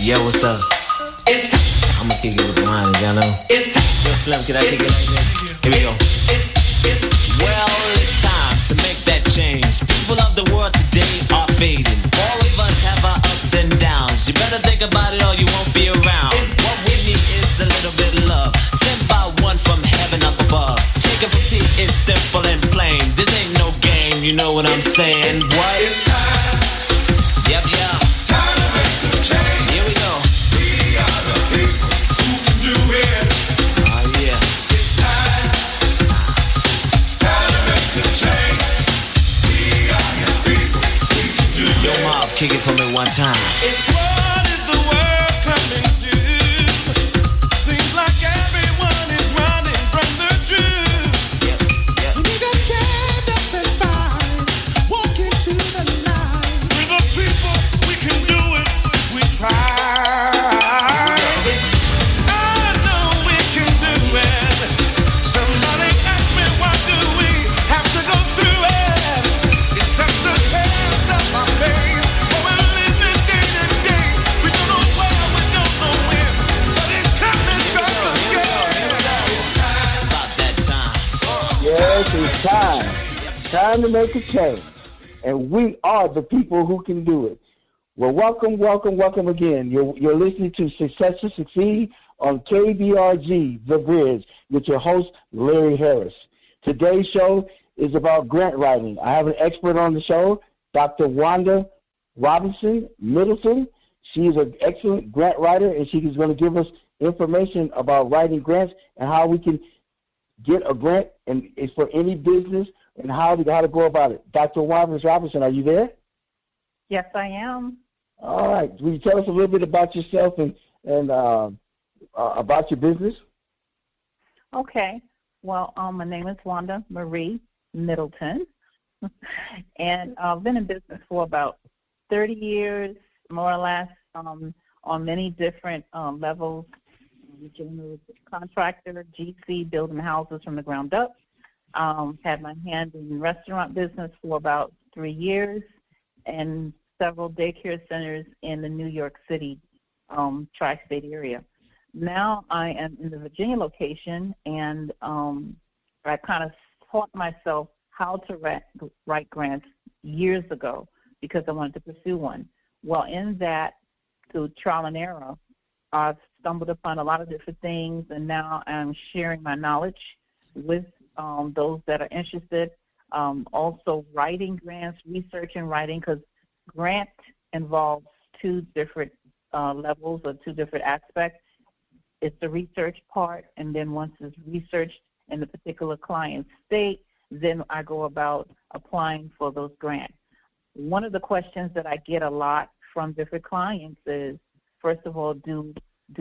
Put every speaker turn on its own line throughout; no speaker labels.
Yo, what's up? I'ma kick it with the line, y'all know. Yo, Slim, can I kick it like this? Here we go. Well, it's time to make that change. People of the world today are fading. All of us have our ups and downs. You better think about it or you won't be around. What we need is a little bit of love, sent by one from heaven up above. Take a petite, it's simple and plain. This ain't no game, you know what I'm saying? What?
It's time.
Yep, yeah.
Time to make the change.
Here we go.
We are the people who can do it.
Oh, yeah.
It's time. Time to make the change. We are the people who can do it.
Yo, Mob, kick it for me one time.
It's what is the world coming to? Seems like everyone is running from the truth.
Yep, yep.
We need to stand up and fight. Walk into the light. We're the people, we can do it. We try. I know we can do it. Somebody ask me, why do we have to go through it? It's just the test of our faith. For we're living day to day. We don't know where, we don't know when, but it's coming back again.
About that time.
Yes, it's time. Time to make a change. And we are the people who can do it. Well, welcome again. You're listening to Success to Succeed on KBRG, The Bridge, with your host, Larry Harris. Today's show is about grant writing. I have an expert on the show, Dr. Wanda Robinson Middleton. She is an excellent grant writer, and she is going to give us information about writing grants and how we can get a grant, and it's for any business, and how to go about it. Dr. Wanda Robinson, are you there?
Yes, I am.
All right. Will you tell us a little bit about yourself and about your business?
Okay. Well, my name is Wanda Marie Middleton, and I've been in business for about 30 years, more or less, on many different levels. General contractor, GC, building houses from the ground up. Had my hand in restaurant business for about 3 years, and several daycare centers in the New York City tri-state area. Now I am in the Virginia location, and I kind of taught myself how to write grants years ago because I wanted to pursue one. Well, in that, through trial and error, I've stumbled upon a lot of different things, and now I'm sharing my knowledge with those that are interested. Also writing grants, research and writing, because grant involves two different levels or two different aspects. It's the research part, and then once it's researched in the particular client state, then I go about applying for those grants. One of the questions that I get a lot from different clients is, first of all, do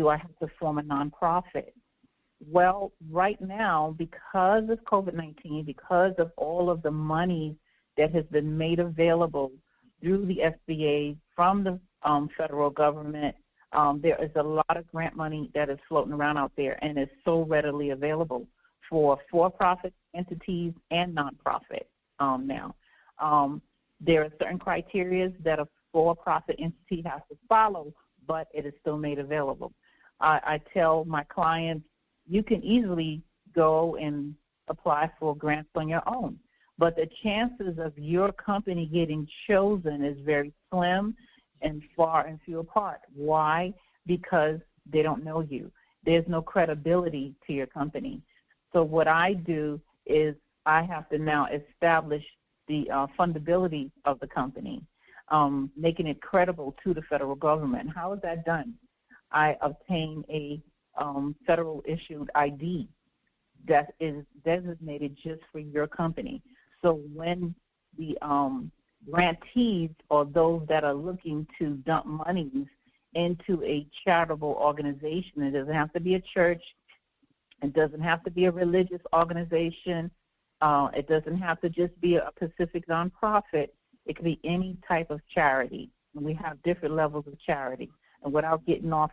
I have to form a nonprofit? Well, right now, because of COVID-19, because of all of the money that has been made available through the SBA from the federal government, there is a lot of grant money that is floating around out there, and is so readily available for-profit entities and nonprofit now. There are certain criteria that a for-profit entity has to follow, but it is still made available. I tell my clients, you can easily go and apply for grants on your own, but the chances of your company getting chosen is very slim and far and few apart. Why? Because they don't know you. There's no credibility to your company. So what I do is I have to now establish the fundability of the company, making it credible to the federal government. How is that done? I obtain a federal issued ID that is designated just for your company. So when the grantees or those that are looking to dump monies into a charitable organization, it doesn't have to be a church, it doesn't have to be a religious organization, it doesn't have to just be a Pacific nonprofit, it could be any type of charity. And we have different levels of charity. And without getting off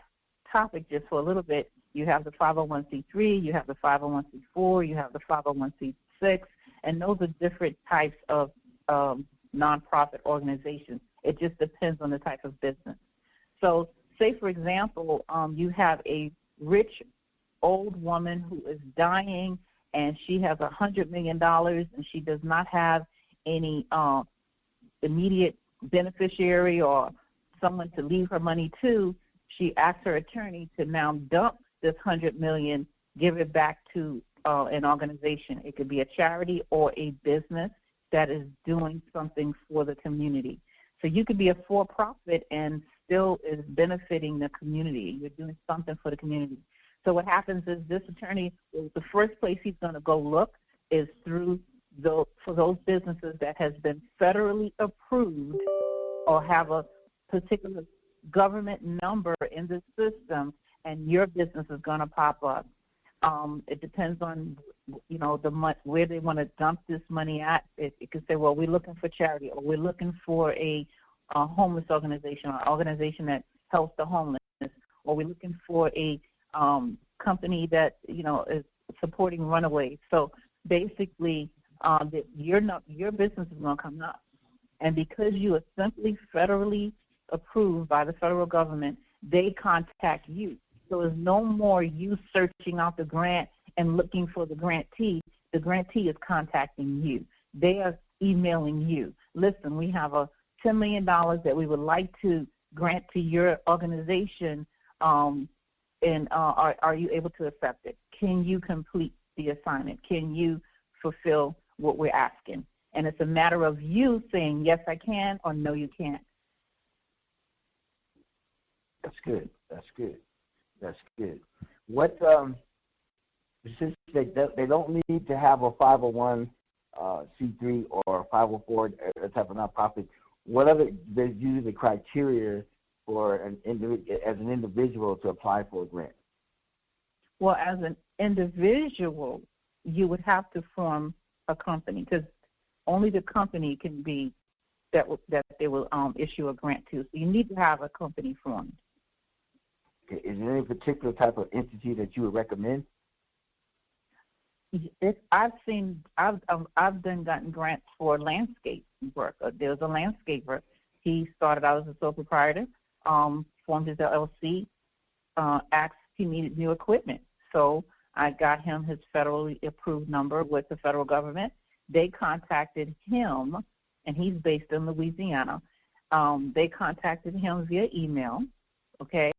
topic just for a little bit, you have the 501c3, you have the 501c4, you have the 501c6, and those are different types of nonprofit organizations. It just depends on the type of business. So say, for example, you have a rich old woman who is dying, and she has $100 million, and she does not have any immediate beneficiary or someone to leave her money to. She asks her attorney to now dump this $100 million, give it back to an organization. It could be a charity or a business that is doing something for the community. So you could be a for-profit and still is benefiting the community. You're doing something for the community. So what happens is this attorney, the first place he's going to go look is through for those businesses that has been federally approved or have a particular government number in the system, and your business is going to pop up. It depends on, where they want to dump this money at. It could say, well, we're looking for charity, or we're looking for a homeless organization, or an organization that helps the homeless, or we're looking for a company that, is supporting runaways. So basically, your business is going to come up. And because you are simply federally approved by the federal government, they contact you. So there's no more you searching out the grant and looking for the grantee. The grantee is contacting you. They are emailing you. Listen, we have a $10 million that we would like to grant to your organization, and are you able to accept it? Can you complete the assignment? Can you fulfill what we're asking? And it's a matter of you saying, yes, I can, or no, you can't.
That's good. That's good. That's good. What since they don't need to have a 501c3 or 504 type of nonprofit, what other there's usually the criteria for as an individual to apply for a grant?
Well, as an individual, you would have to form a company, because only the company can be that they will issue a grant to. So you need to have a company formed.
Okay. Is there any particular type of entity that you would recommend?
I've gotten grants for landscape work. There's a landscaper. He started out as a sole proprietor, formed his LLC, asked he needed new equipment. So I got him his federally approved number with the federal government. They contacted him, and he's based in Louisiana. They contacted him via email, okay,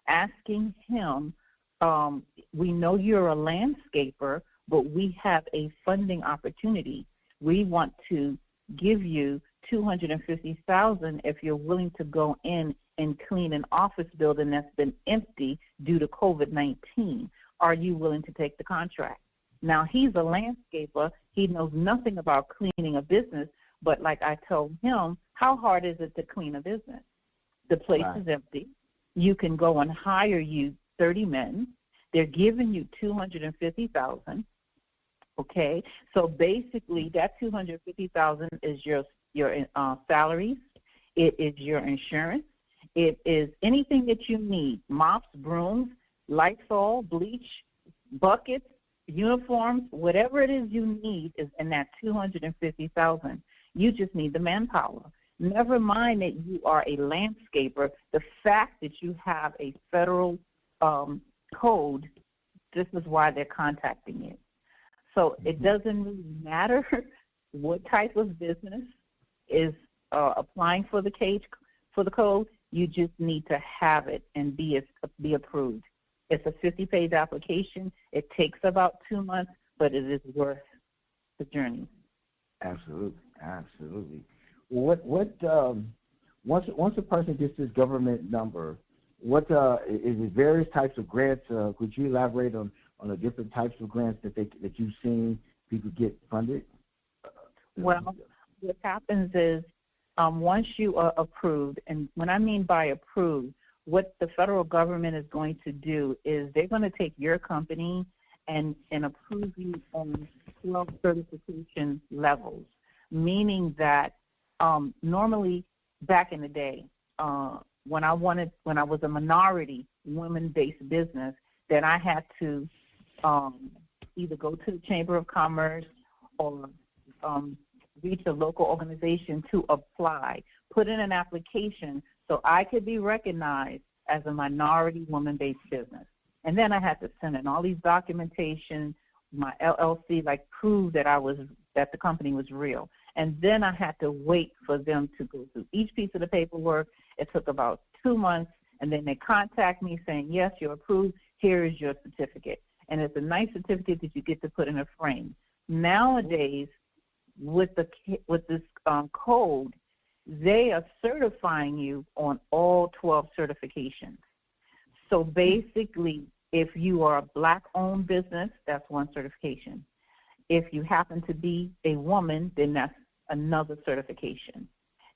asking him, we know you're a landscaper, but we have a funding opportunity. We want to give you $250,000 if you're willing to go in and clean an office building that's been empty due to COVID-19. Are you willing to take the contract? Now, he's a landscaper. He knows nothing about cleaning a business, but like I told him, how hard is it to clean a business? The place is empty. You can go and hire you 30 men. They're giving you $250,000. Okay, so basically that $250,000 is your salaries. It is your insurance. It is anything that you need: mops, brooms, Lysol, bleach, buckets, uniforms, whatever it is you need is in that $250,000. You just need the manpower. Never mind that you are a landscaper. The fact that you have a federal code, this is why they're contacting you. So it doesn't really matter what type of business is applying for the code. You just need to have it and be approved. It's a 50-page application. It takes about 2 months, but it is worth the journey.
Absolutely, absolutely. Once a person gets this government number, is it various types of grants? Could you elaborate on the different types of grants that you've seen people get funded?
Well, what happens is once you are approved, and when I mean by approved, what the federal government is going to do is they're going to take your company and approve you on 12 certification levels, meaning that normally back in the day, when I was a minority women-based business, then I had to either go to the Chamber of Commerce or reach a local organization to apply, put in an application so I could be recognized as a minority woman-based business. And then I had to send in all these documentation, my LLC, like prove that that the company was real. And then I had to wait for them to go through each piece of the paperwork. It took about 2 months, and then they contact me saying, yes, you're approved. Here is your certificate. And it's a nice certificate that you get to put in a frame. Nowadays, with this code, they are certifying you on all 12 certifications. So basically, if you are a Black-owned business, that's one certification. If you happen to be a woman, then that's another certification.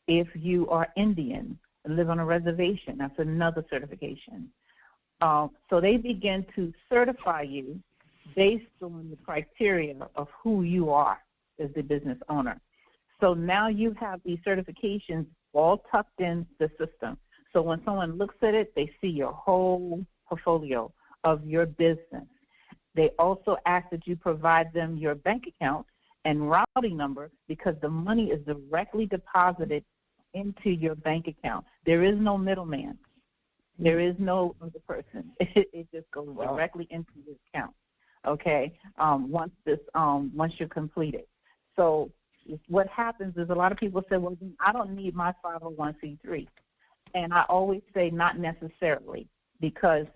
If you are Indian and live on a reservation, that's another certification. So they begin to certify you based on the criteria of who you are as the business owner. So now you have these certifications all tucked in the system. So when someone looks at it, they see your whole portfolio of your business. They also ask that you provide them your bank account and routing number because the money is directly deposited into your bank account. There is no middleman. There is no other person. It just goes directly into your account. Okay. Once you're completed. So what happens is a lot of people say, well, I don't need my 501c3. And I always say not necessarily, because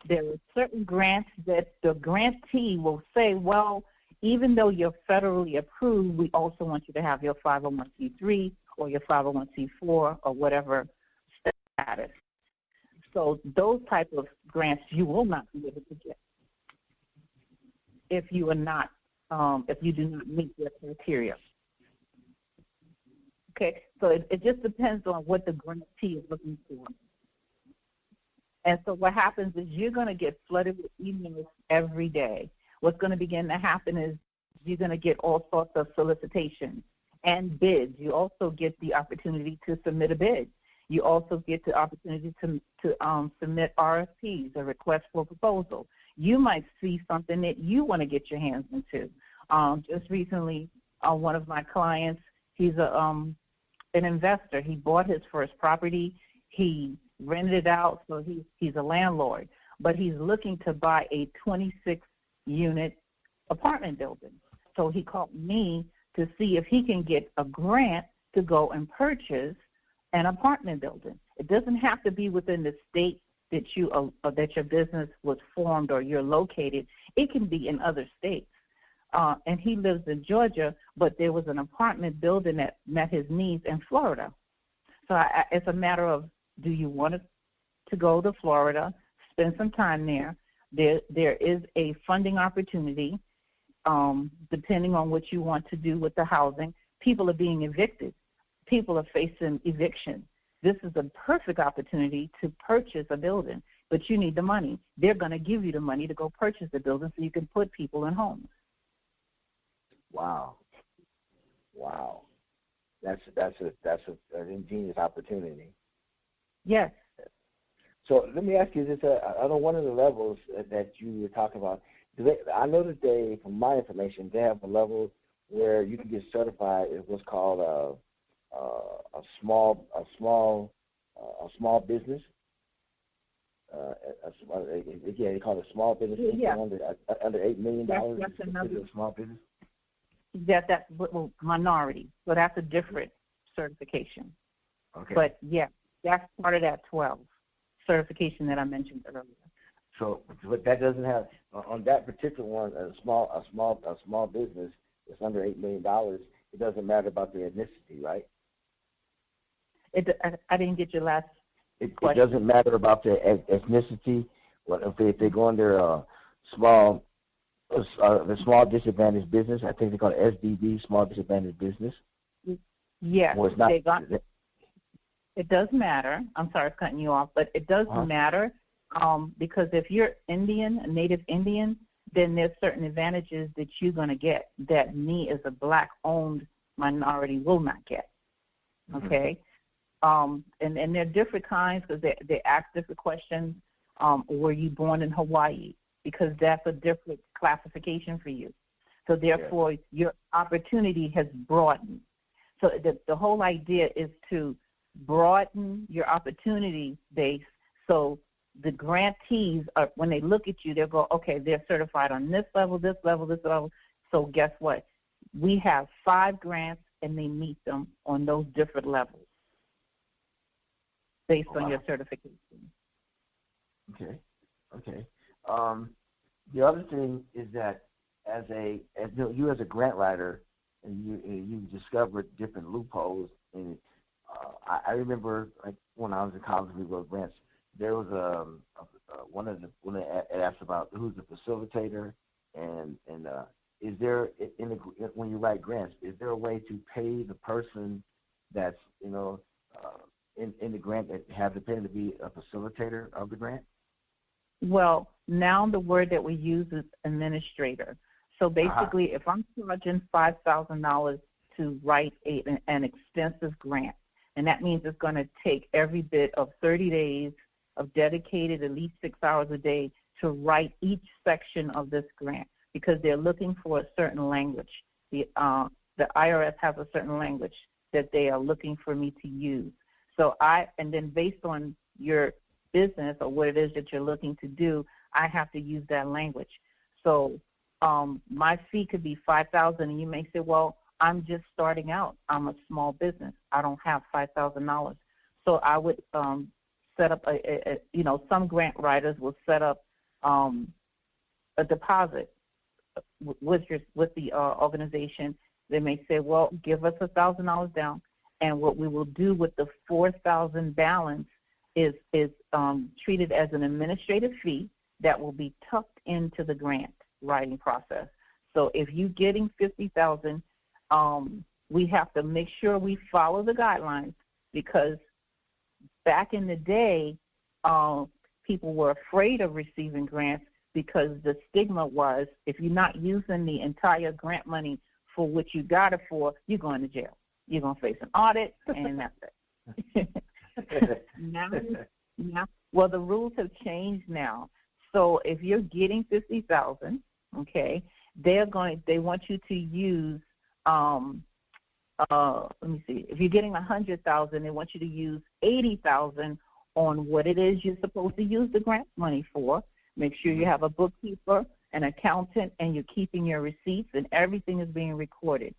there are certain grants that the grantee will say, well, even though you're federally approved, we also want you to have your 501c3 or your 501c4 or whatever status. So those type of grants you will not be able to get if you are not, if you do not meet their criteria. Okay, so it just depends on what the grantee is looking for. And so what happens is you're going to get flooded with emails every day. What's going to begin to happen is you're going to get all sorts of solicitations and bids. You also get the opportunity to submit a bid. You also get the opportunity to submit RFPs, a request for proposal. You might see something that you want to get your hands into. Just recently, one of my clients, he's an investor. He bought his first property. He rented it out, so he's a landlord. But he's looking to buy a 26-unit apartment building. So he called me to see if he can get a grant to go and purchase an apartment building. It doesn't have to be within the state that that your business was formed or you're located. It can be in other states. And he lives in Georgia, but there was an apartment building that met his needs in Florida. So it's a matter of, do you want to go to Florida, spend some time there? There is a funding opportunity, depending on what you want to do with the housing. People are being evicted. People are facing eviction. This is a perfect opportunity to purchase a building, but you need the money. They're going to give you the money to go purchase the building so you can put people in homes.
Wow. That's an ingenious opportunity.
Yes.
So let me ask you this: I know one of the levels that you were talking about. I know that they, from my information, they have a level where you can get certified in what's called a small business. They call it a small business.
Yeah.
Under $8 million.
That's another
small business.
That's minority. So that's a different certification.
Okay.
But yeah, that's part of that 12 certification that I mentioned earlier.
So, but that doesn't have on that particular one a small business that's under $8 million. It doesn't matter about the ethnicity, right?
I didn't get your last
It
question.
doesn't matter about the ethnicity. If they go under the small disadvantaged business, I think they call it SDB, small disadvantaged business.
Yeah,
or it's not,
it does matter. I'm sorry for cutting you off, but it does matter because if you're Indian, a native Indian, then there's certain advantages that you're going to get that me as a Black-owned minority will not get. Okay? And there are different kinds because they ask different questions. Were you born in Hawaii? Because that's a different classification for you. So therefore, your opportunity has broadened. So the whole idea is to broaden your opportunity base So the grantees, when they look at you, they'll go, okay, they're certified on this level, this level, this level. So guess what? We have 5 grants, and they meet them on those different levels based on your certification.
Okay. The other thing is that as you as a grant writer, and you discovered different loopholes. And I remember, like, when I was in college, we wrote grants. There was one that asked about who's the facilitator, and is there when you write grants, is there a way to pay the person that's in the grant that have to pay to be a facilitator of the grant?
Well, now the word that we use is administrator. So basically, if I'm charging $5,000 to write an extensive grant, and that means it's going to take every bit of 30 days of dedicated at least 6 hours a day to write each section of this grant, because they're looking for a certain language. The IRS has a certain language that they are looking for me to use. So and then based on your business or what it is that you're looking to do, I have to use that language. So my fee could be $5,000, and you may say, well, I'm just starting out. I'm a small business. I don't have $5,000. So I would set up some grant writers will set up a deposit with the organization. They may say, well, give us $1,000 down, and what we will do with the $4,000 balance is treated as an administrative fee that will be tucked into the grant writing process. So if you're getting $50,000, we have to make sure we follow the guidelines, because back in the day, people were afraid of receiving grants because the stigma was, if you're not using the entire grant money for what you got it for, you're going to jail. You're going to face an audit, and that's it. Now, well, the rules have changed now. So if you're getting $50,000, okay, they want you to use. Let me see. If you're getting $100,000, they want you to use $80,000 on what it is you're supposed to use the grant money for. Make sure you have a bookkeeper, an accountant, and you're keeping your receipts, and everything is being recorded.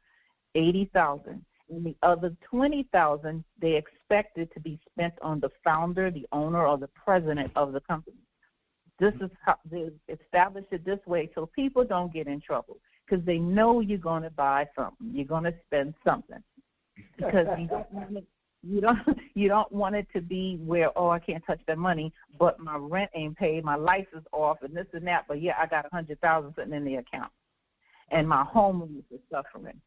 $80,000. And the other $20,000, they expect it to be spent on the founder, the owner, or the president of the company. This is how they establish it this way, so people don't get in trouble, because they know you're going to buy something, you're going to spend something, because you don't want it to be where, oh, I can't touch that money, but my rent ain't paid, my lights is off, and this and that, but yeah, I got $100,000 sitting in the account, and my homeowners are suffering.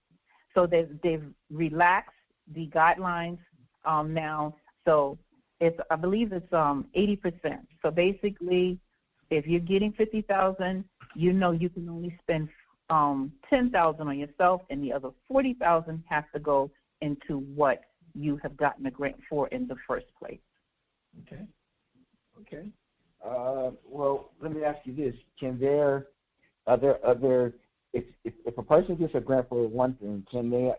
So they've relaxed the guidelines now. So I believe it's 80%. So basically, if you're getting $50,000, you know you can only spend $10,000 on yourself, and the other $40,000 has to go into what you have gotten a grant for in the first place.
Okay. Well, let me ask you this: are there if a person gets a grant for one thing, can they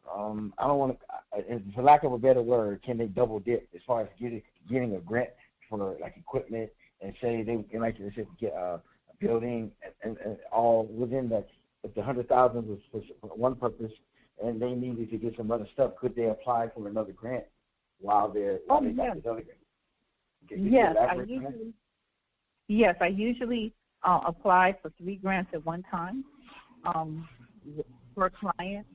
I don't want to, for lack of a better word, can they double dip as far as getting a grant for like equipment, and say they like to get a building and all within that? If the $100,000 was for one purpose and they needed to get some other stuff, could they apply for another grant while they're got this other grant?
Yes, I usually apply for 3 grants at one time per client.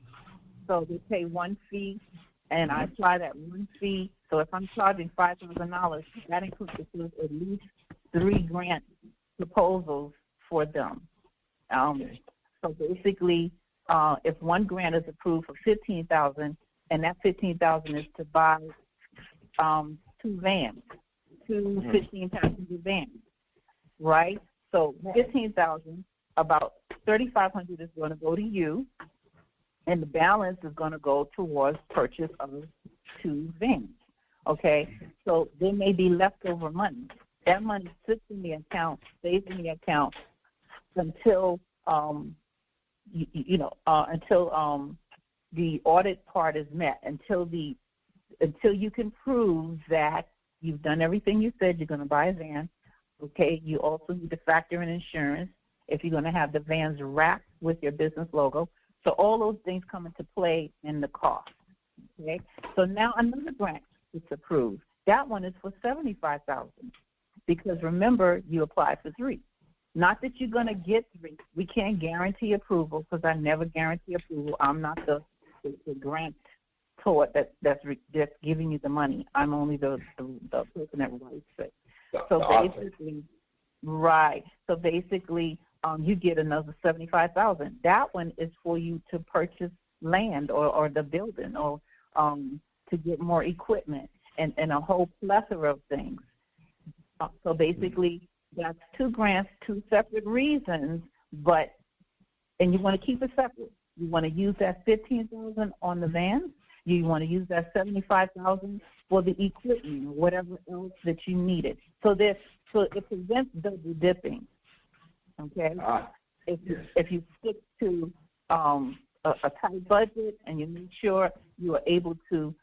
So they pay one fee, and I apply that one fee. So if I'm charging $5,000, that includes at least 3 grant proposals for them. So basically, if one grant is approved for $15,000, and that $15,000 is to buy 2 vans, 2 15-passenger vans, right? So $15,000, about $3,500 is going to go to you, and the balance is going to go towards purchase of 2 vans. Okay, so there may be leftover money. That money sits in the account, stays in the account until until the audit part is met, until you can prove that you've done everything you said. You're going to buy a van. Okay, you also need to factor in insurance if you're going to have the vans wrapped with your business logo. So all those things come into play in the cost. Okay, so now another grant is approved. That one is for $75,000 because remember you applied for 3. Not that you're going to get 3. We can't guarantee approval because I never guarantee approval. I'm not the grant toward that's giving you the money. I'm only the person that writes it. So basically, right. So basically, you get another $75,000. That one is for you to purchase land or the building or to get more equipment and a whole plethora of things. So basically, that's 2 grants, 2 separate reasons, and you want to keep it separate. You want to use that $15,000 on the van. You want to use that $75,000 for the equipment or whatever else that you needed. So it prevents double dipping. Okay. If you stick to a tight budget and you make sure you are able to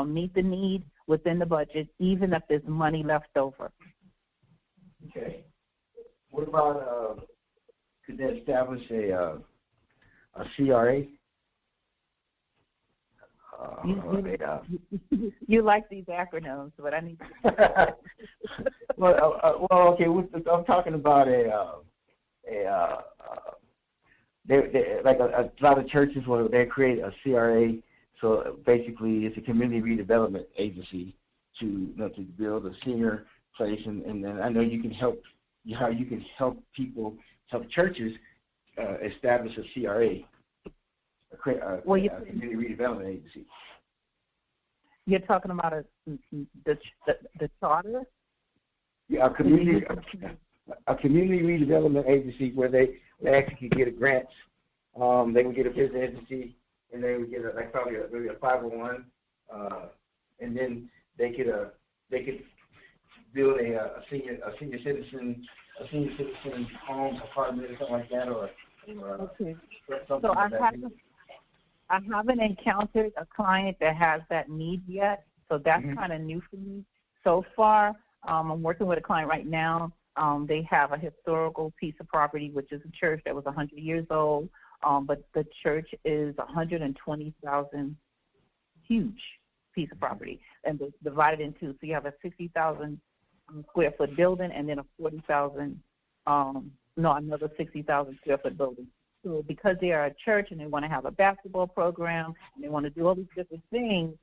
meet the need within the budget, even if there's money left over.
Okay. What about could they establish a CRA?
You like these acronyms, but I need
to. well, okay. I'm talking about like a lot of churches where they create a CRA. So basically, it's a community redevelopment agency to build a senior place, and then I know you can help churches establish a CRA. A community redevelopment agency.
You're talking about the charter?
Yeah, a community redevelopment agency where they actually could get a grant. They would get a business entity, and they would get maybe a 501, and then they could build a senior citizen home, apartment, or something like that, or
okay.
Something
so
like that.
I haven't encountered a client that has that need yet, so that's kind of new for me. So far, I'm working with a client right now. They have a historical piece of property, which is a church that was 100 years old, but the church is 120,000 huge piece of property, and it's divided in 2. So you have a 60,000 square foot building, and then a 40,000, another 60,000 square foot building. So because they are a church and they want to have a basketball program and they want to do all these different things,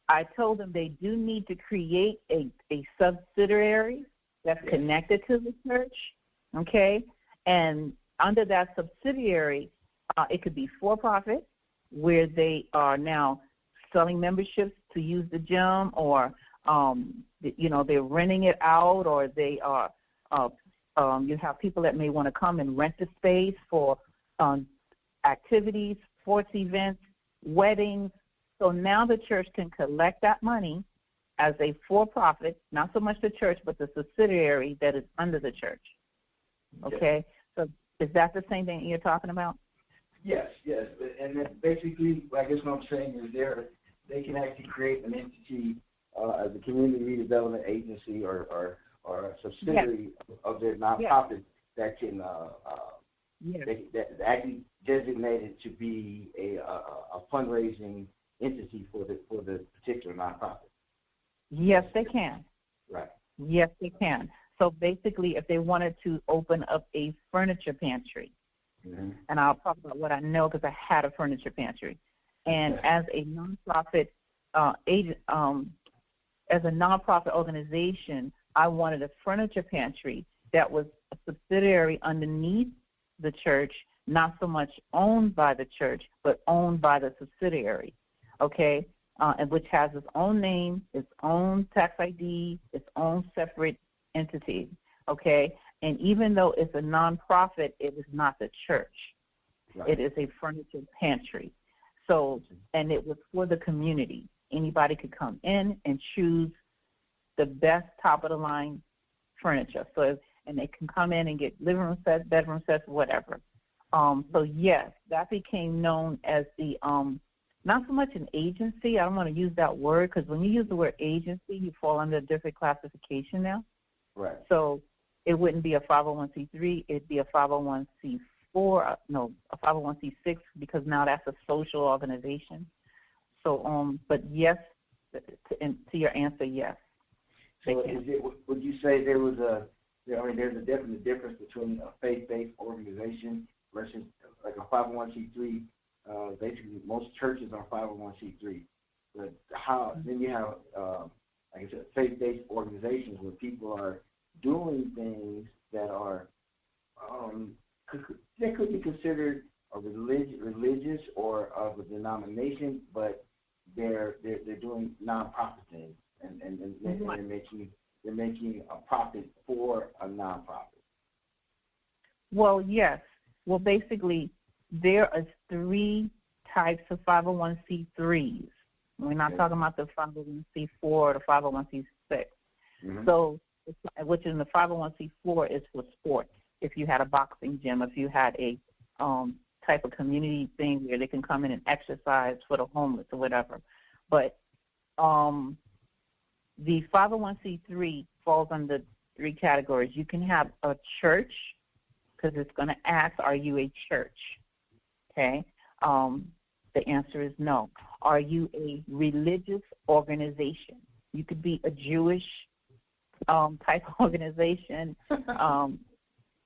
I told them they do need to create a subsidiary that's connected to the church, okay? And under that subsidiary, it could be for-profit, where they are now selling memberships to use the gym, or, they're renting it out, or they are you have people that may want to come and rent the space for activities, sports events, weddings. So now the church can collect that money as a for-profit, not so much the church, but the subsidiary that is under the church. Okay? So is that the same thing you're talking about?
Yes. And then basically, I guess what I'm saying is they can actually create an entity as a community redevelopment agency or a subsidiary of their nonprofit that can that actually designated to be a fundraising entity for the particular nonprofit.
Yes, they can.
Right.
Yes, they can. So basically, if they wanted to open up a furniture pantry, and I'll talk about what I know because I had a furniture pantry, and as a nonprofit as a nonprofit organization, I wanted a furniture pantry that was a subsidiary underneath the church, not so much owned by the church, but owned by the subsidiary, okay, and which has its own name, its own tax ID, its own separate entity, okay? And even though it's a nonprofit, it is not the church. Right. It is a furniture pantry. So, and it was for the community. Anybody could come in and choose the best top-of-the-line furniture. So, and they can come in and get living room sets, bedroom sets, whatever. So, yes, that became known as the not so much an agency. I don't want to use that word because when you use the word agency, you fall under a different classification now.
Right.
So it wouldn't be a 501c3. It'd be a 501c4, no, a 501c6 because now that's a social organization. So, but yes, to your answer, yes.
So would you say there was there's a definite difference between a faith-based organization versus like a 501c3? Basically, most churches are 501c3. But then you have, like I said, faith-based organizations where people are doing things that are, they could be considered a religious or of a denomination, but they're doing nonprofit things, and they're making a profit for a nonprofit.
Well, yes. Well, basically, there are 3 types of 501c3s. We're not talking about the 501c4 or the 501c6.
Mm-hmm.
So, which in the 501c4 is for sports. If you had a boxing gym, if you had a type of community thing where they can come in and exercise for the homeless or whatever. But the 501c3 falls under 3 categories. You can have a church because it's going to ask, are you a church? Okay. The answer is no. Are you a religious organization? You could be a Jewish type of organization.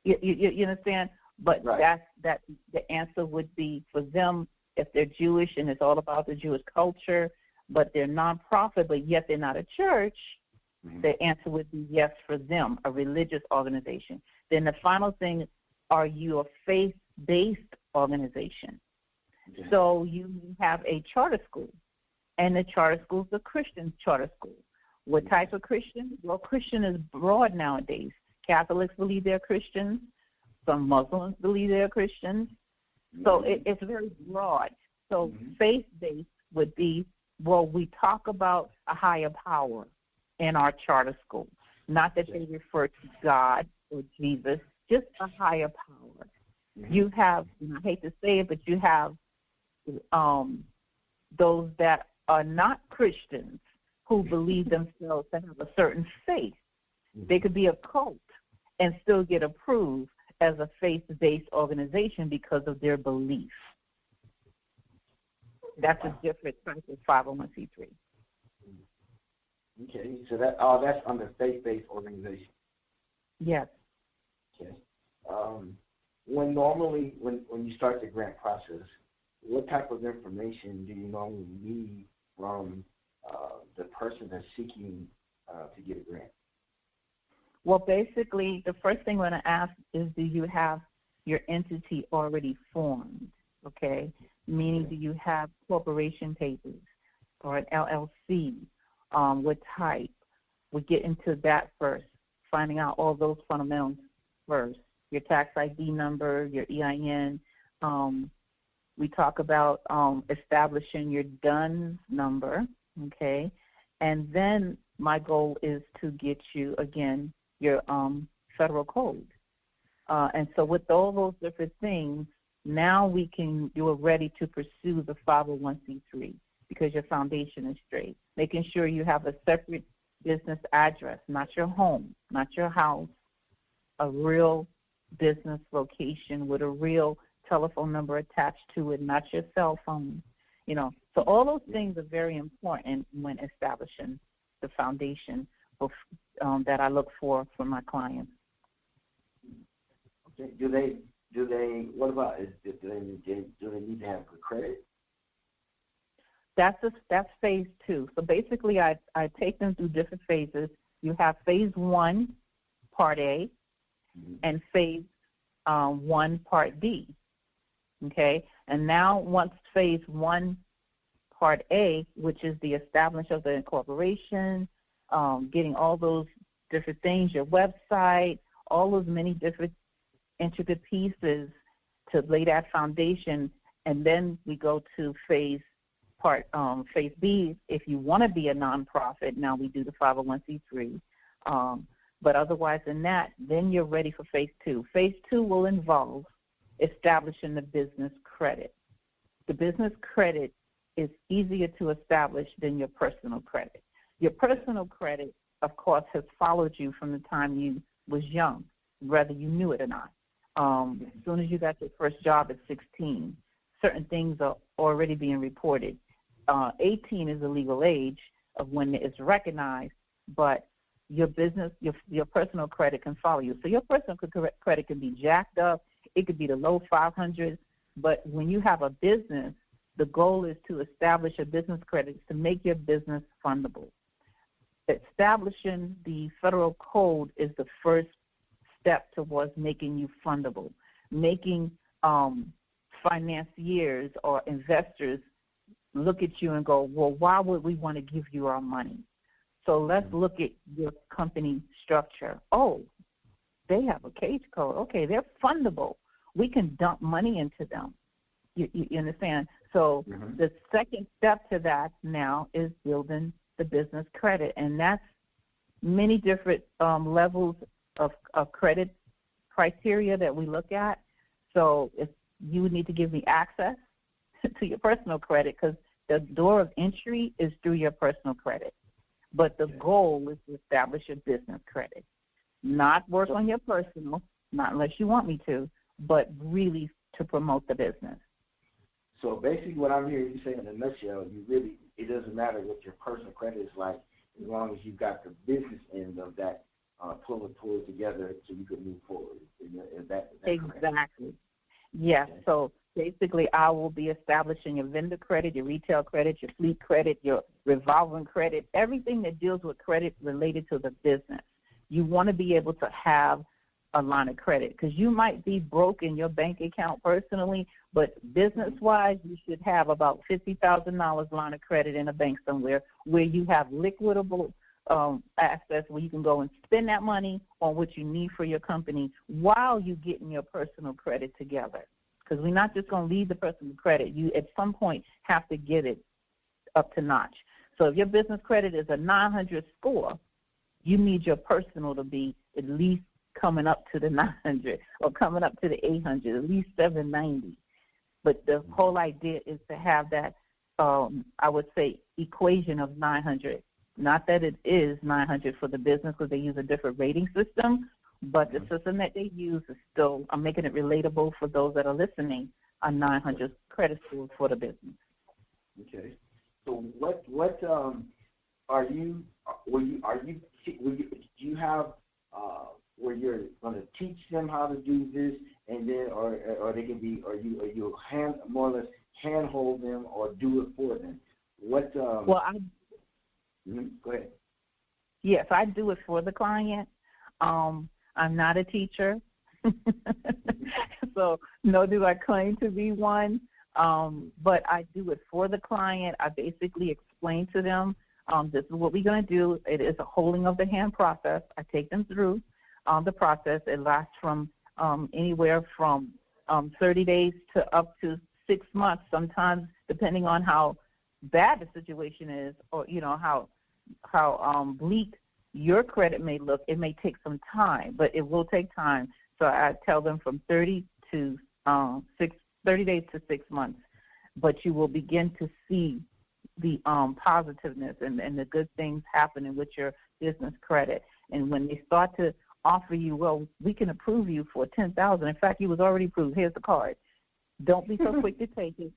You understand? But
right.
that the answer would be for them if they're Jewish and it's all about the Jewish culture, but they're nonprofit, but yet they're not a church.
Mm-hmm.
The answer would be yes for them, a religious organization. Then the final thing, are you a faith-based organization?
Okay.
So you have a charter school, and the charter school is a Christian charter school. What type of Christian? Well, Christian is broad nowadays. Catholics believe they're Christians. Some Muslims believe they're Christians. So it's very broad. So faith-based would be, well, we talk about a higher power in our charter school. Not that they refer to God or Jesus, just a higher power. Mm-hmm. You have, and I hate to say it, but you have those that are not Christians who believe themselves to have a certain faith. They could be a cult and still get approved as a faith-based organization because of their belief. That's a different type of 501c3.
Okay, so that's under faith-based organization.
Yes.
Okay. When you start the grant process, what type of information do you normally need from the person that's seeking to get a grant?
Well, basically, the first thing we're going to ask is, do you have your entity already formed, okay? Meaning, do you have corporation papers or an LLC? What type? We get into that first, finding out all those fundamentals first. Your tax ID number, your EIN. We talk about establishing your DUNS number, okay? And then my goal is to get you, again, your federal code. And so with all those different things, now you are ready to pursue the 501c3 because your foundation is straight. Making sure you have a separate business address, not your home, not your house, a real business location with a real telephone number attached to it, not your cell phone. So all those things are very important when establishing the foundation that I look for my clients.
Okay. Do they? What about? Do they need to have good credit?
That's phase 2. So basically, I take them through different phases. You have phase 1, part A, and phase 1, part B. Okay, and now once phase 1, part A, which is the establishment of the incorporation, getting all those different things, your website, all those many different intricate pieces to lay that foundation, and then we go to phase B. If you want to be a nonprofit, now we do the 501c3. But otherwise than that, then you're ready for phase 2. Phase 2 will involve establishing the business credit. The business credit is easier to establish than your personal credit. Your personal credit, of course, has followed you from the time you was young, whether you knew it or not. As soon as you got your first job at 16, certain things are already being reported. 18 is the legal age of when it's recognized, but your business, your personal credit can follow you. So your personal credit can be jacked up. It could be the low 500s, but when you have a business, the goal is to establish a business credit to make your business fundable. Establishing the federal code is the first step towards making you fundable, making financiers or investors look at you and go, well, why would we want to give you our money? So let's look at your company structure. Oh, they have a cage code. Okay, they're fundable. We can dump money into them. You understand? So the second step to that now is building the business credit, and that's many different levels of credit criteria that we look at. So if you would need to give me access to your personal credit, because the door of entry is through your personal credit. But the goal is to establish a business credit, not work on your personal, not unless you want me to, but really to promote the business.
So basically what I'm hearing you say in a nutshell, it doesn't matter what your personal credit is like, as long as you've got the business end of that pulling together so you can move forward. Is that
exactly
correct?
Yes.
Okay.
So basically I will be establishing your vendor credit, your retail credit, your fleet credit, your revolving credit, everything that deals with credit related to the business. You want to be able to have a line of credit, because you might be broke in your bank account personally, but business-wise, you should have about $50,000 line of credit in a bank somewhere where you have liquidable assets where you can go and spend that money on what you need for your company while you're getting your personal credit together. Because we're not just going to leave the personal credit. You, at some point, have to get it up to notch. So if your business credit is a 900 score, you need your personal to be at least coming up to the 900 or coming up to the 800, at least 790. But the whole idea is to have that, I would say, equation of 900. Not that it is 900 for the business because they use a different rating system, but the system that they use is still, I'm making it relatable for those that are listening, a 900 credit score for the business.
Okay. So what do you have where you're going to teach them how to do this, and then or they can be, or you more or less handhold them or do it for them? What?
Well,
Go ahead.
Yes, I do it for the client. I'm not a teacher, so nor do I claim to be one. But I do it for the client. I basically explain to them, this is what we're going to do. It is a holding of the hand process. I take them through the process. It lasts from anywhere from 30 days to up to 6 months, sometimes depending on how bad the situation is, or how bleak your credit may look. It may take some time, but it will take time. So I tell them from 30 days to 6 months, but you will begin to see the positiveness and the good things happening with your business credit. And when they start to offer you, well, we can approve you for $10,000. In fact, you was already approved. Here's the card. Don't be so quick to take it,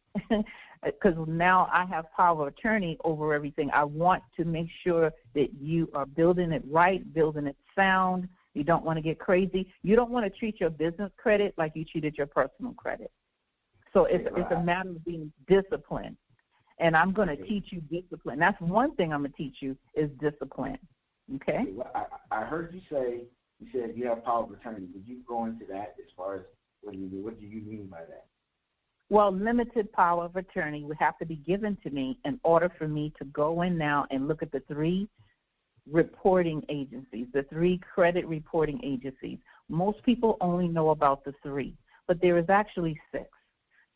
because now I have power of attorney over everything. I want to make sure that you are building it right, building it sound. You don't want to get crazy. You don't want to treat your business credit like you treated your personal credit. So it's a matter of being disciplined, and I'm going to teach you discipline. That's one thing I'm going to teach you is discipline, okay?
Well, I heard you say, you said you have power of attorney. Would you go into that as far as what do you mean by that?
Well, limited power of attorney would have to be given to me in order for me to go in now and look at the 3 reporting agencies, the 3 credit reporting agencies. Most people only know about the 3, but there is actually 6.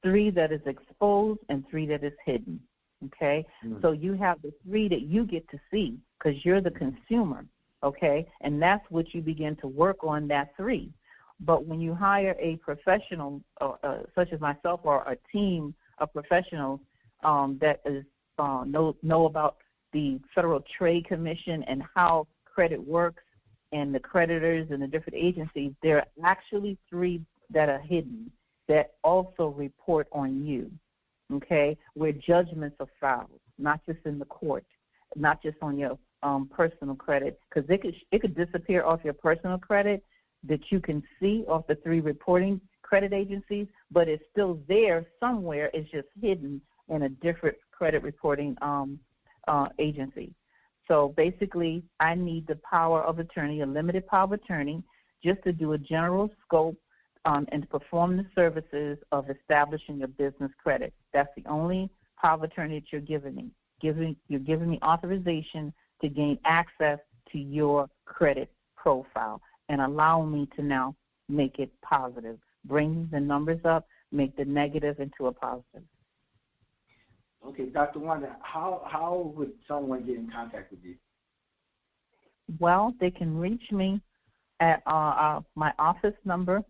3 that is exposed and 3 that is hidden, okay? So you have the 3 that you get to see because you're the consumer, okay? And that's what you begin to work on, that 3. But when you hire a professional, such as myself, or a team of professionals, that is know about the Federal Trade Commission and how credit works and the creditors and the different agencies, there are actually 3 that are hidden that also report on you, okay, where judgments are filed, not just in the court, not just on your personal credit, because it could disappear off your personal credit that you can see off the 3 reporting credit agencies, but it's still there somewhere. It's just hidden in a different credit reporting agency. So basically, I need the power of attorney, a limited power of attorney, just to do a general scope and to perform the services of establishing your business credit. That's the only power of attorney that you're giving me. You're giving me authorization to gain access to your credit profile and allowing me to now make it positive, bring the numbers up, make the negative into a positive.
Okay, Dr. Wanda, how would someone get in contact with you?
Well, they can reach me at my office number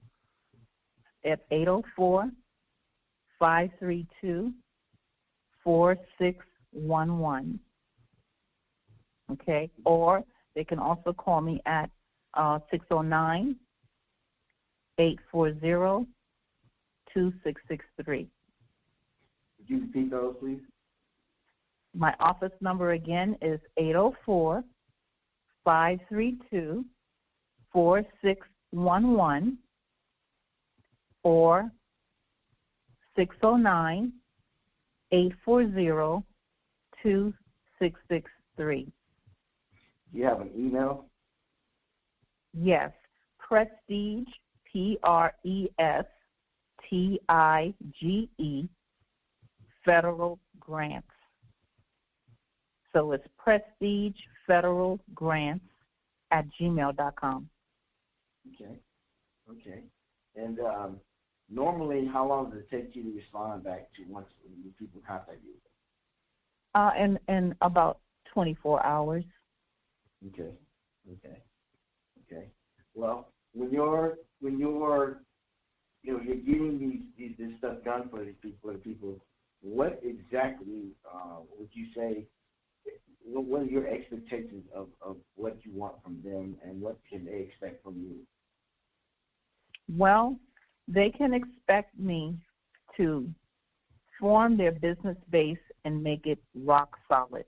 at 804-532-4611. Okay, or they can also call me at 609-840-2663.
Would you repeat those, please?
My office number again is 804-532-4611 or 609-840-2663.
Do you have an email?
Yes, Prestige, Prestige, Federal Grants. So it's Prestige Federal Grants at gmail.com.
Okay. And normally, how long does it take you to respond back to once people contact you?
In about 24 hours.
Okay. Well, when you're getting this stuff done for the people, what exactly would you say? What are your expectations of what you want from them, and what can they expect from you?
Well, they can expect me to form their business base and make it rock solid.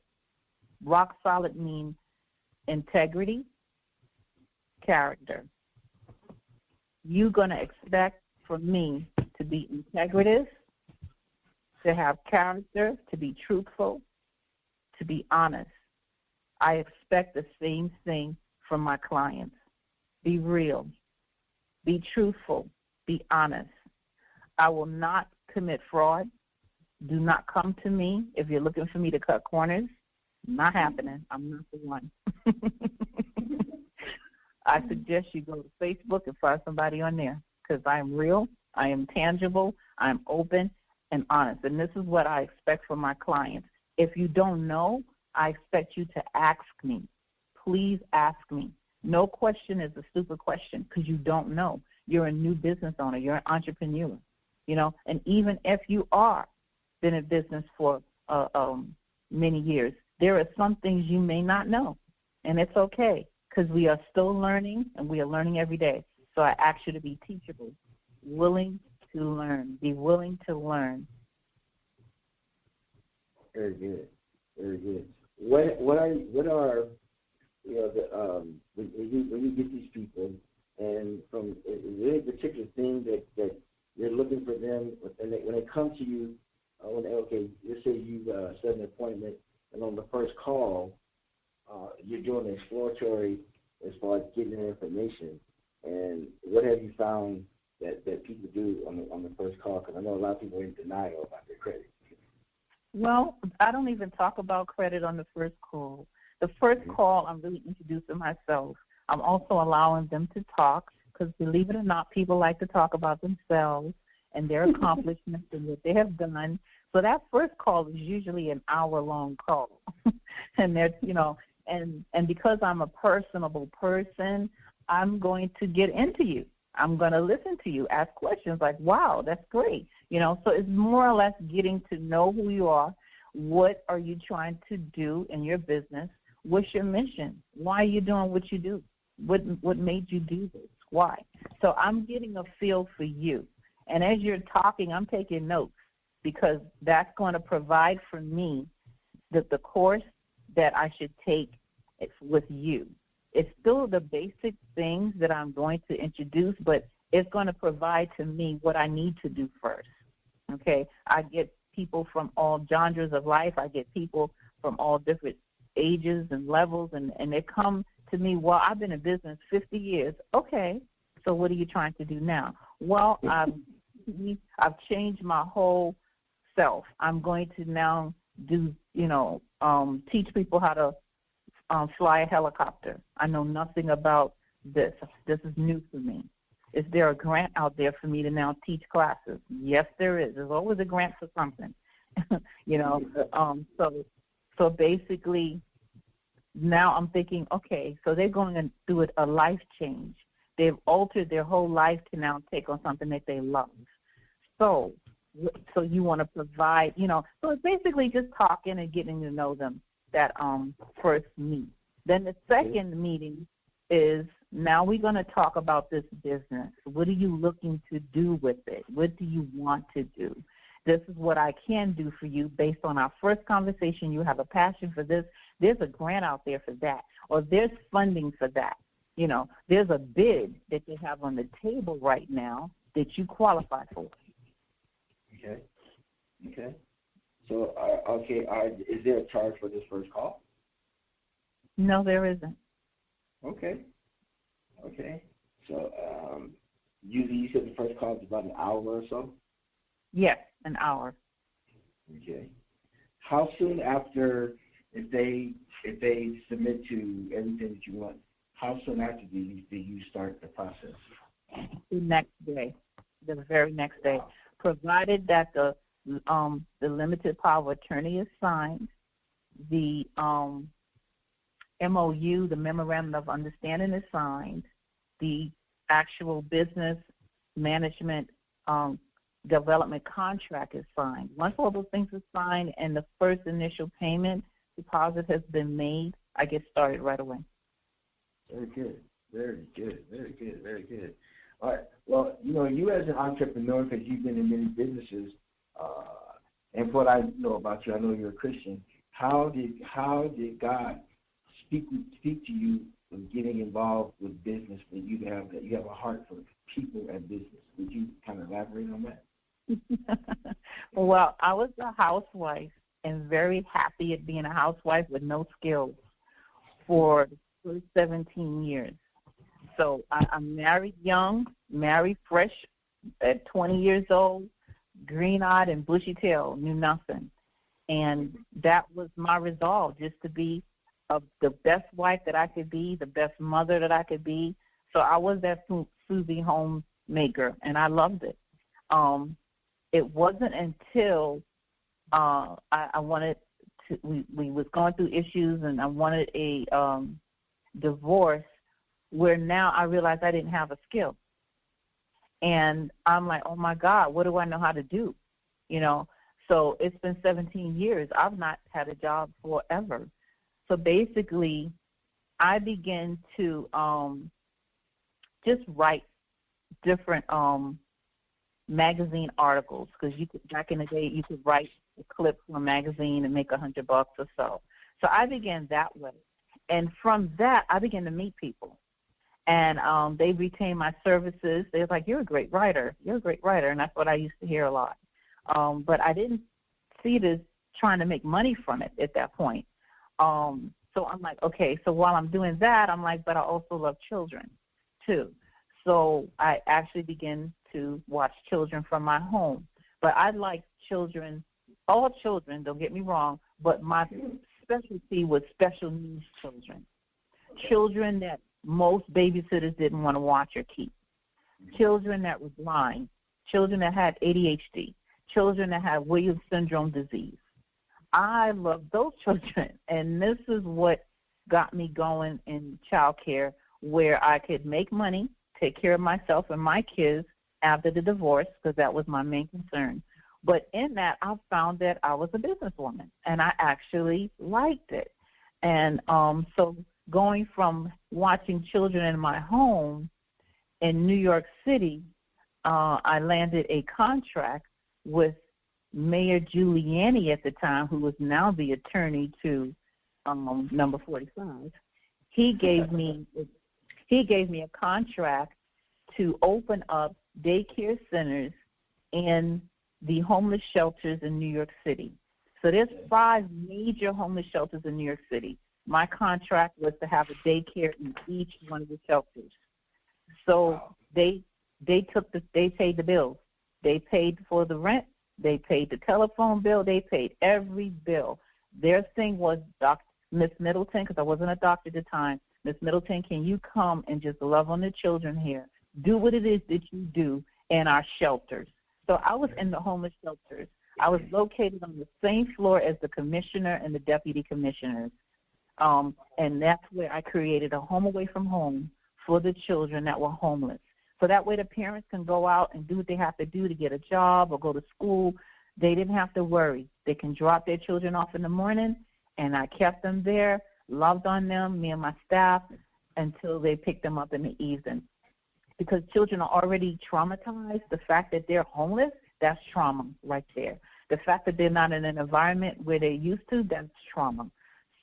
Rock solid means integrity, character. You're going to expect from me to be integrative, to have character, to be truthful, to be honest. I expect the same thing from my clients. Be real. Be truthful. Be honest. I will not commit fraud. Do not come to me if you're looking for me to cut corners. Not happening. I'm not the one. I suggest you go to Facebook and find somebody on there, because I am real, I am tangible, I am open and honest. And this is what I expect from my clients. If you don't know, I expect you to ask me. Please ask me. No question is a stupid question, because you don't know. You're a new business owner. You're an entrepreneur, and even if you are been in business for many years, there are some things you may not know, and it's okay, because we are still learning, and we are learning every day. So I ask you to be teachable, willing to learn. Be willing to learn.
Very good. What are when you get these people, and from is there any particular thing that you're looking for them when they come to you? Let's say you set an appointment, and on the first call, you're doing an exploratory as far as getting their information. And what have you found that people do on the first call? Because I know a lot of people are in denial about their credit.
Well, I don't even talk about credit on the first call. The first call, I'm really introducing myself. I'm also allowing them to talk, because believe it or not, people like to talk about themselves and their accomplishments and what they have done. So that first call is usually an hour-long call. And there's, and because I'm a personable person, I'm going to get into you. I'm going to listen to you, ask questions like, wow, that's great. So it's more or less getting to know who you are. What are you trying to do in your business? What's your mission? Why are you doing what you do? What made you do this? Why? So I'm getting a feel for you. And as you're talking, I'm taking notes because that's going to provide for me the course that I should take with you. It's still the basic things that I'm going to introduce, but it's going to provide to me what I need to do first. Okay? I get people from all genres of life. I get people from all different ages and levels, and they come to me, well, I've been in business 50 years. Okay, so what are you trying to do now? Well, I've changed my whole self. I'm going to now do, teach people how to fly a helicopter. I know nothing about this. This is new for me. Is there a grant out there for me to now teach classes? Yes, there is. There's always a grant for something, So basically, now I'm thinking, okay, so they're going to do a life change. They've altered their whole life to now take on something that they love. So you want to provide, so it's basically just talking and getting to know them, that first meet. Then the second meeting is, now we're going to talk about this business. What are you looking to do with it? What do you want to do? This is what I can do for you based on our first conversation. You have a passion for this. There's a grant out there for that, or there's funding for that. There's a bid that they have on the table right now that you qualify for.
Okay. So, is there a charge for this first call?
No, there isn't.
Okay. So, usually you said the first call is about an hour or so?
Yes, an hour.
Okay. How soon after, if they submit to everything that you want, how soon after do you start the process?
The next day, the very next day, provided that the limited power of attorney is signed, the MOU, the Memorandum of Understanding, is signed, the actual business management development contract is signed. Once all those things are signed and the first initial payment deposit has been made, I get started right away.
Very good. All right. Well, you as an entrepreneur, because you've been in many businesses, and what I know about you, I know you're a Christian. How did God speak to you in getting involved with business? That you have a heart for people and business. Would you kind of elaborate on that?
Well, I was a housewife and very happy at being a housewife with no skills for 17 years. So I'm married young, married fresh at 20 years old, green-eyed and bushy-tailed, knew nothing. And that was my resolve, just to be the best wife that I could be, the best mother that I could be. So I was that Susie homemaker, and I loved it. It wasn't until I wanted to, we was going through issues, and I wanted a divorce, where now I realized I didn't have a skill. And I'm like, oh, my God, what do I know how to do? So it's been 17 years. I've not had a job forever. So basically, I began to just write different magazine articles, because back in the day, you could write a clip from a magazine and make $100 or so. So I began that way. And from that, I began to meet people. And they retained my services. They were like, you're a great writer. You're a great writer. And that's what I used to hear a lot. But I didn't see it as trying to make money from it at that point. So I'm like, okay, so while I'm doing that, I'm like, but I also love children too. So I actually began to watch children from my home. But I like children, all children, don't get me wrong, but my specialty was special needs children. Children that most babysitters didn't want to watch or keep. Children that were blind. Children that had ADHD. Children that had Williams syndrome disease. I love those children, and this is what got me going in child care, where I could make money, take care of myself and my kids, after the divorce because that was my main concern. But in that, I found that I was a businesswoman, and I actually liked it. And so going from watching children in my home in New York City, I landed a contract with Mayor Giuliani at the time, who was now the attorney to number 45. He gave me a contract to open up daycare centers in the homeless shelters in New York City. So there's 5 major homeless shelters in New York City. My contract was to have a daycare in each one of the shelters. So they paid the bills. They paid for the rent. They paid the telephone bill. They paid every bill. Their thing was, Miss Middleton, because I wasn't a doctor at the time, Miss Middleton, can you come and just love on the children here? Do what it is that you do in our shelters. So I was in the homeless shelters. I was located on the same floor as the commissioner and the deputy commissioners. And that's where I created a home away from home for the children that were homeless. So that way the parents can go out and do what they have to do to get a job or go to school. They didn't have to worry. They can drop their children off in the morning, and I kept them there, loved on them, me and my staff, until they picked them up in the evening. Because children are already traumatized. The fact that they're homeless, that's trauma right there. The fact that they're not in an environment where they're used to, that's trauma.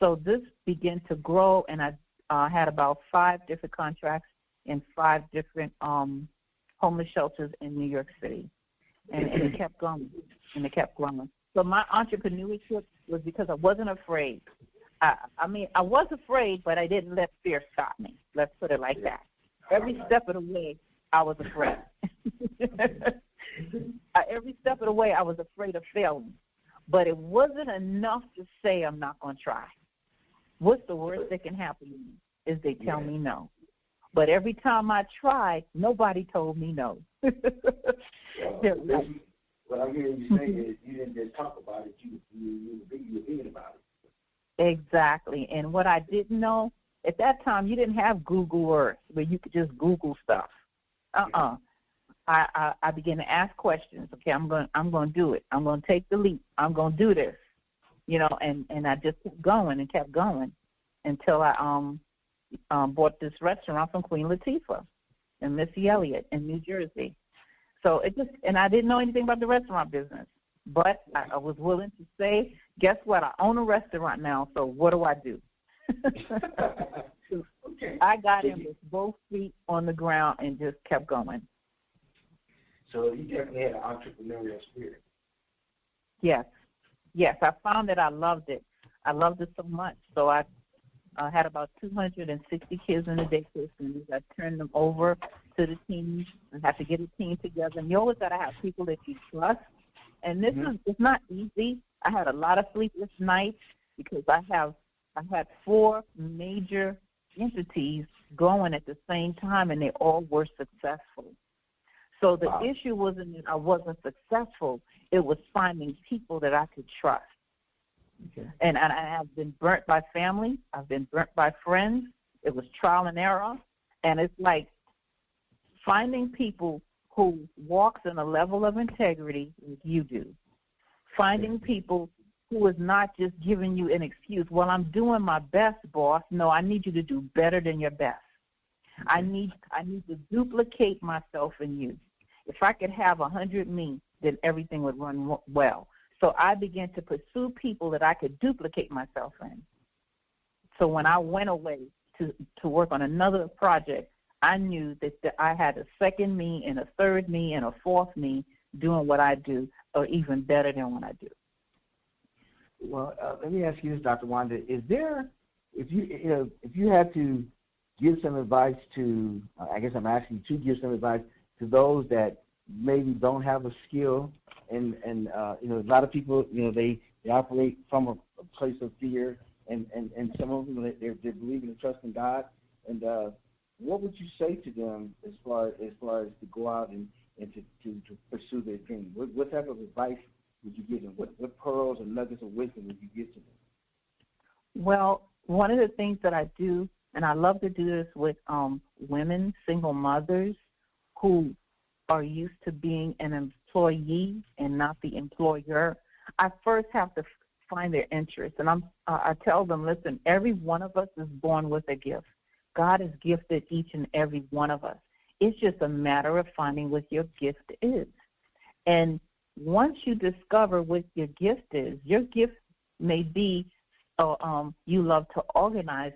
So this began to grow, and I had about 5 different contracts in 5 different homeless shelters in New York City. And it kept going, and it kept growing. So my entrepreneurship was because I wasn't afraid. I mean, I was afraid, but I didn't let fear stop me. Let's put it like that. Every step of the way, I was afraid. Every step of the way, I was afraid of failing. But it wasn't enough to say I'm not going to try. What's the worst that can happen to me is they tell me no. But every time I tried, nobody told me no.
What I'm hearing you say is you didn't just talk about it, you were thinking about it.
Exactly. And what I didn't know, at that time, you didn't have Google Earth where you could just Google stuff. I began to ask questions. Okay, I'm going to do it. I'm going to take the leap. I'm going to do this. You know, and I just kept going and kept going until I bought this restaurant from Queen Latifah and Missy Elliott in New Jersey. So and I didn't know anything about the restaurant business, but I was willing to say, guess what? I own a restaurant now, so what do I do?
Okay.
I got in with both feet on the ground and just kept going.
So you definitely had an entrepreneurial spirit.
Yes, I found that I loved it. I loved it so much. So I had about 260 kids in the daycare centers. I turned them over to the teams. I had to get a team together. And you always got to have people that you trust. And this it's not easy. I had a lot of sleepless nights because I had 4 major entities going at the same time, and they all were successful. So the issue wasn't that I wasn't successful. It was finding people that I could trust. Okay. And I have been burnt by family. I've been burnt by friends. It was trial and error. And it's like finding people who walks in a level of integrity like you do. Finding people who is not just giving you an excuse. Well, I'm doing my best, boss. No, I need you to do better than your best. I need to duplicate myself in you. If I could have 100 me, then everything would run well. So I began to pursue people that I could duplicate myself in. So when I went away to work on another project, I knew that I had a second me and a third me and a fourth me doing what I do, or even better than what I do.
Well, let me ask you this, Dr. Wanda. Is there, if you had to give some advice to, I guess I'm asking you to give some advice to those that maybe don't have a skill, and a lot of people, they operate from a place of fear, and some of them they're believing and trusting God. And what would you say to them as far as to go out and to pursue their dream? What type of advice would you give them? What pearls and nuggets of wisdom would you give to them?
Well, one of the things that I do, and I love to do this with women, single mothers, who are used to being an employee and not the employer, I first have to find their interest. And I tell them, listen, every one of us is born with a gift. God has gifted each and every one of us. It's just a matter of finding what your gift is. And once you discover what your gift is, your gift may be you love to organize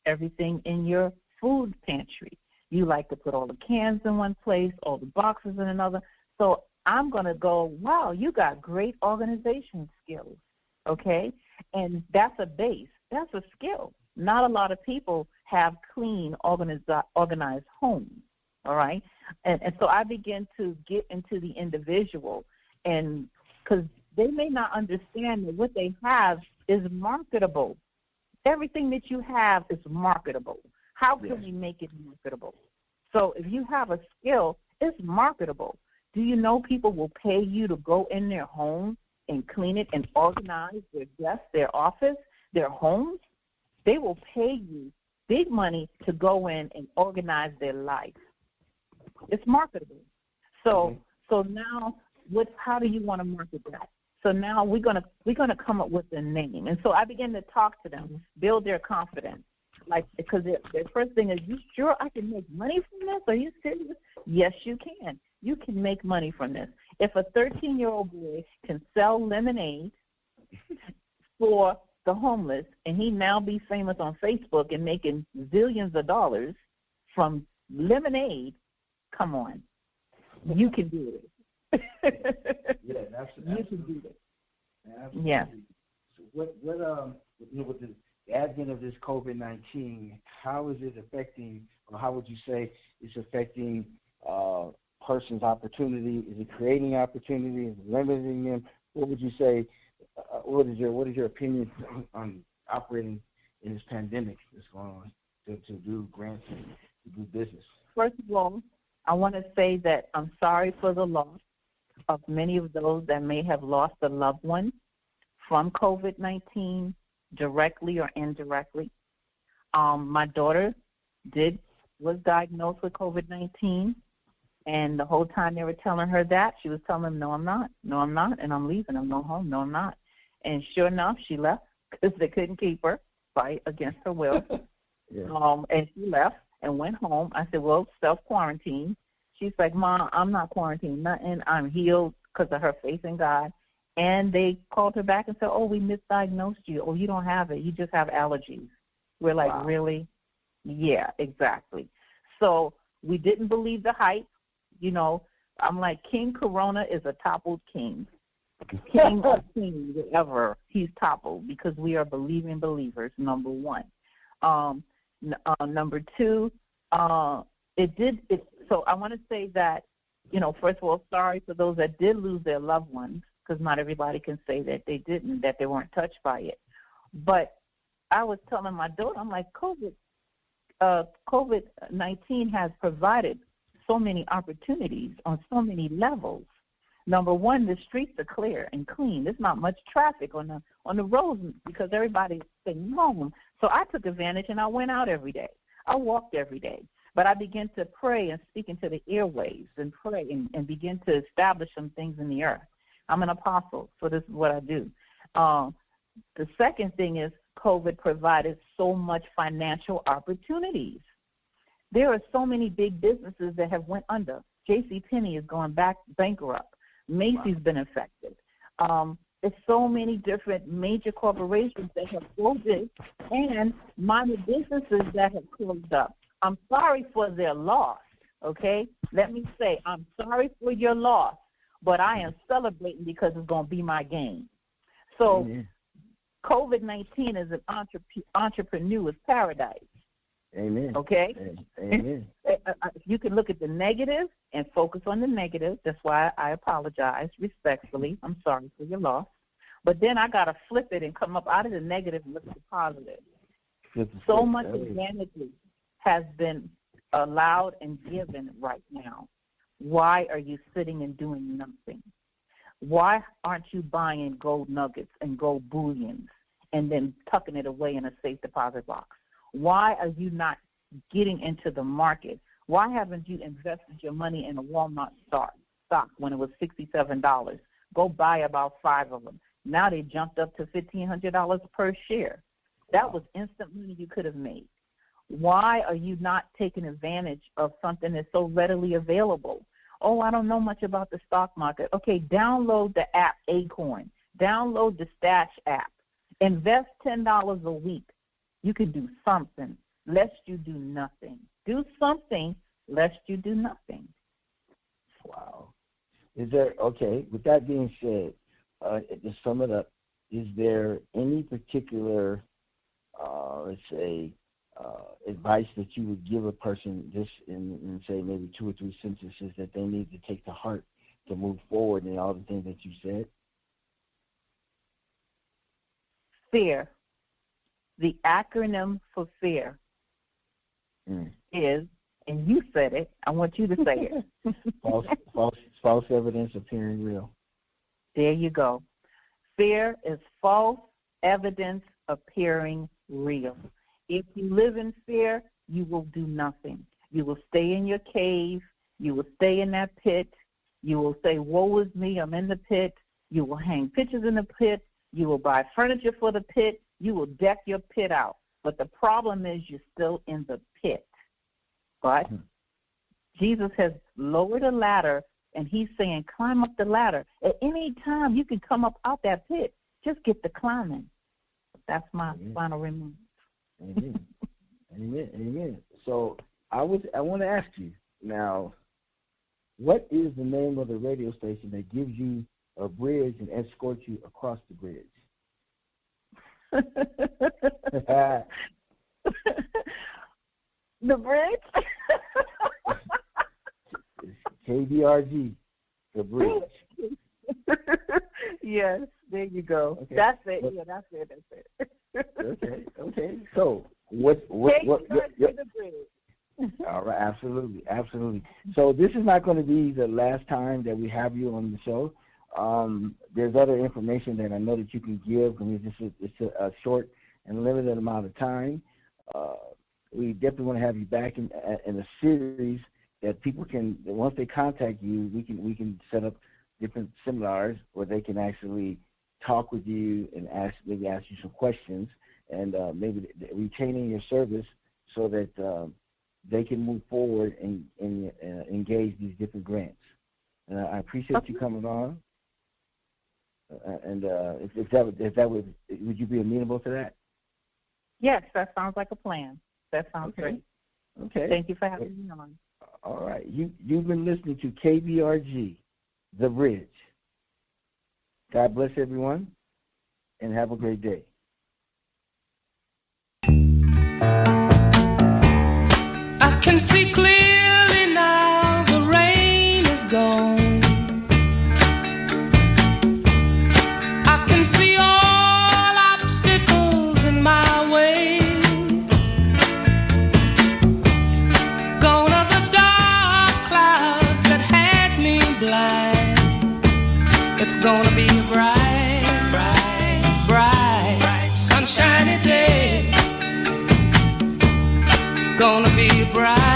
everything in your food pantry. You like to put all the cans in one place, all the boxes in another. So I'm going to go, wow, you got great organization skills, okay? And that's a base. That's a skill. Not a lot of people have clean, organized homes, all right? And so I begin to get into the individual, and because they may not understand that what they have is marketable. Everything that you have is marketable. How can we make it marketable? So if you have a skill, it's marketable. Do you know people will pay you to go in their home and clean it and organize their desk, their office, their homes? They will pay you big money to go in and organize their life. It's marketable. So now, how do you want to market that? So now we're gonna come up with a name. And so I begin to talk to them, build their confidence. Like, because their first thing is, you sure I can make money from this? Are you serious? Yes, you can. You can make money from this. If a 13-year-old boy can sell lemonade for the homeless, and he now be famous on Facebook and making zillions of dollars from lemonade, come on, you can do it.
Yeah, absolutely.
You can do it.
Absolutely.
Yeah.
So what with the advent of this COVID-19, how is it affecting, or how would you say it's affecting person's opportunity? Is it creating opportunity? Is it limiting them? What would you say? What is your opinion on operating in this pandemic that's going on to do grants and to do business?
First of all, I want to say that I'm sorry for the loss of many of those that may have lost a loved one from COVID-19, directly or indirectly. My daughter was diagnosed with COVID-19, and the whole time they were telling her that, she was telling them, no, I'm not, and I'm leaving, I'm going home, no, I'm not. And sure enough, she left because they couldn't keep her, fight against her will. And she left and went home. I said, well, self-quarantine. She's like, Mom, I'm not quarantined, nothing. I'm healed because of her faith in God. And they called her back and said, oh, we misdiagnosed you. Oh, you don't have it. You just have allergies. We're like, wow. Really? Yeah, exactly. So we didn't believe the hype. You know, I'm like, King Corona is a toppled king. King or queen, whatever, he's toppled because we are believing believers, number one. Number two, so I want to say that, you know, first of all, sorry for those that did lose their loved ones, because not everybody can say that they didn't, that they weren't touched by it. But I was telling my daughter, I'm like, COVID-19 has provided so many opportunities on so many levels. Number one, the streets are clear and clean. There's not much traffic on the roads because everybody's staying home. So I took advantage and I went out every day. I walked every day. But I began to pray and speak into the airwaves and pray and begin to establish some things in the earth. I'm an apostle, so this is what I do. The second thing is COVID provided so much financial opportunities. There are so many big businesses that have went under. JCPenney is going bankrupt. Macy's been affected. There's so many different major corporations that have folded and minor businesses that have closed up. I'm sorry for their loss, okay? Let me say, I'm sorry for your loss, but I am celebrating because it's going to be my gain. So COVID-19 is an entrepreneur's paradise.
Amen.
Okay?
Amen.
You can look at the negative and focus on the negative. That's why I apologize respectfully. I'm sorry for your loss. But then I got to flip it and come up out of the negative and look at the positive. So much advantage has been allowed and given right now. Why are you sitting and doing nothing? Why aren't you buying gold nuggets and gold bullions and then tucking it away in a safe deposit box? Why are you not getting into the market Why haven't you invested your money in a Walmart stock when it was $67? Go buy about 5 of them. Now they jumped up to $1,500 per share. That was instant money you could have made. Why are you not taking advantage of something that's so readily available? Oh, I don't know much about the stock market. Okay, download the app Acorn. Download the Stash app. Invest $10 a week. You can do something, lest you do nothing. Do something, lest you do nothing.
Wow. Is there, okay, with that being said, to sum it up, is there any particular, let's say, advice that you would give a person just in, say, maybe 2 or 3 sentences that they need to take to heart to move forward in all the things that you said?
Fear. The acronym for fear is, and you said it, I want you to say it.
false evidence appearing real.
There you go. Fear is false evidence appearing real. If you live in fear, you will do nothing. You will stay in your cave. You will stay in that pit. You will say, woe is me, I'm in the pit. You will hang pictures in the pit. You will buy furniture for the pit. You will deck your pit out. But the problem is you're still in the pit. But Jesus has lowered a ladder, and he's saying, climb up the ladder. At any time, you can come up out that pit. Just get the climbing. That's my final remarks.
Amen. Amen. Amen. So I want to ask you now, what is the name of the radio station that gives you a bridge and escorts you across the bridge?
The bridge?
KBRG, the bridge.
Yes, there you go. Okay. That's it. Yeah, that's it.
Okay. So what
the bridge.
All right, absolutely. So this is not going to be the last time that we have you on the show. There's other information that I know that you can give. I mean, it's a short and limited amount of time. We definitely want to have you back in a series that people can, once they contact you, we can set up different seminars where they can actually talk with you and ask you some questions, and maybe retaining your service so that they can move forward and engage these different grants. And I appreciate you coming on. And if that would you be amenable to that?
Yes, that sounds like a plan. That sounds great.
Okay.
Thank you for having me on.
All right. You've been listening to KBRG, The Bridge. God bless everyone, and have a great day.
I can see clearly now, the rain is gone. I can see all obstacles in my way. Gone are the dark clouds that had me blind. It's gonna be a bright, sunshiny day. It's gonna be a bright